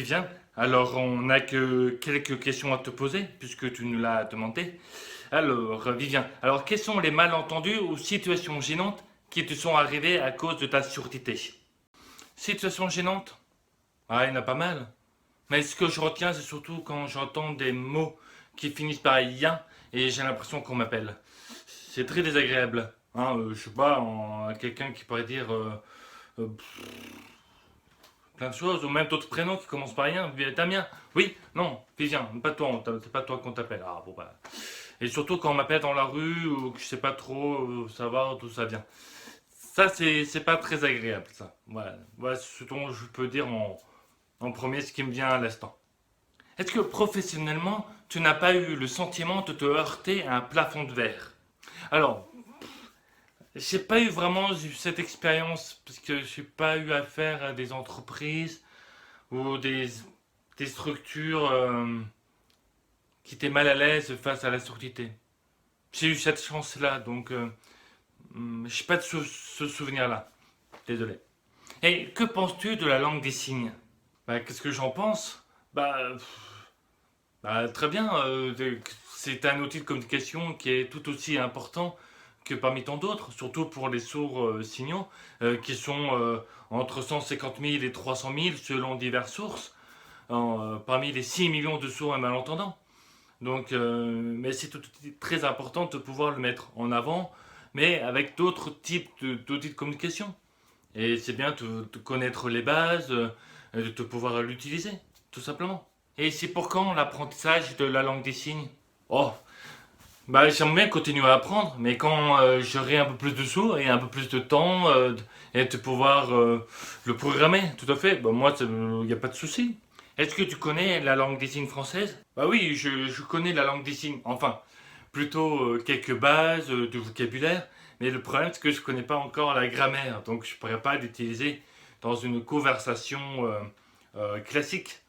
Vivien, alors on n'a que quelques questions à te poser, puisque tu nous l'as demandé. Alors, Vivien, alors quels sont les malentendus ou situations gênantes qui te sont arrivées à cause de ta surdité? Situation gênante? Ah, il y en a pas mal. Mais ce que je retiens, c'est surtout quand j'entends des mots qui finissent par ien et j'ai l'impression qu'on m'appelle. C'est très désagréable. Hein, je sais pas, quelqu'un qui pourrait dire euh, plein de choses, ou même d'autres prénoms qui commencent par rien. Damien, oui, non, Vivien, pas toi, c'est pas toi qu'on t'appelle. Ah bon bah. Et surtout quand on m'appelle dans la rue ou que je sais pas trop savoir d'où ça vient. Ça c'est pas très agréable ça. Voilà ce dont je peux dire en premier, ce qui me vient à l'instant. Est-ce que professionnellement, tu n'as pas eu le sentiment de te heurter à un plafond de verre? Alors, j'ai pas eu vraiment cette expérience parce que j'ai pas eu affaire à des entreprises ou des structures qui étaient mal à l'aise face à la surdité. J'ai eu cette chance-là, donc j'ai pas de ce souvenir-là. Désolé. Et que penses-tu de la langue des signes? Bah, qu'est-ce que j'en pense? Bah, très bien. C'est un outil de communication qui est tout aussi important que parmi tant d'autres, surtout pour les sourds signaux, qui sont entre 150 000 et 300 000 selon diverses sources, parmi les 6 millions de sourds et malentendants. Donc, mais c'est tout très important de pouvoir le mettre en avant, mais avec d'autres types d'outils de communication. Et c'est bien de connaître les bases, de pouvoir l'utiliser, tout simplement. Et c'est pour quand l'apprentissage de la langue des signes? Oh, bah j'aimerais bien continuer à apprendre, mais quand j'aurai un peu plus de sous et un peu plus de temps et de pouvoir le programmer, tout à fait, bah moi il n'y a pas de souci. Est-ce que tu connais la langue des signes française? Bah oui, je connais la langue des signes, enfin, plutôt quelques bases de vocabulaire, mais le problème c'est que je connais pas encore la grammaire, donc je pourrais pas l'utiliser dans une conversation classique.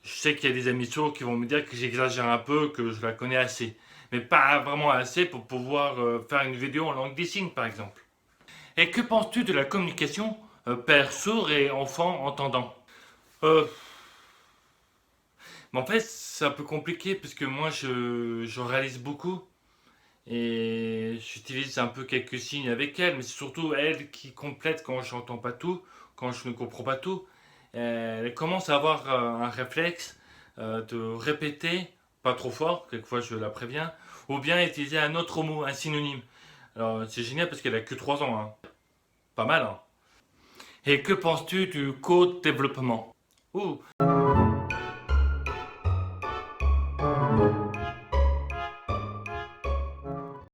Je sais qu'il y a des amis sourds qui vont me dire que j'exagère un peu, que je la connais assez. Mais pas vraiment assez pour pouvoir faire une vidéo en langue des signes, par exemple. Et que penses-tu de la communication père sourd et enfant entendant? euh, Mais en fait, c'est un peu compliqué parce que moi, je réalise beaucoup. Et j'utilise un peu quelques signes avec elle, mais c'est surtout elle qui complète quand je n'entends pas tout, quand je ne comprends pas tout. Elle commence à avoir un réflexe de répéter, pas trop fort, quelquefois je la préviens, ou bien utiliser un autre mot, un synonyme. Alors c'est génial parce qu'elle a que 3 ans, hein. Pas mal, hein. Et que penses-tu du co-développement? Ouh,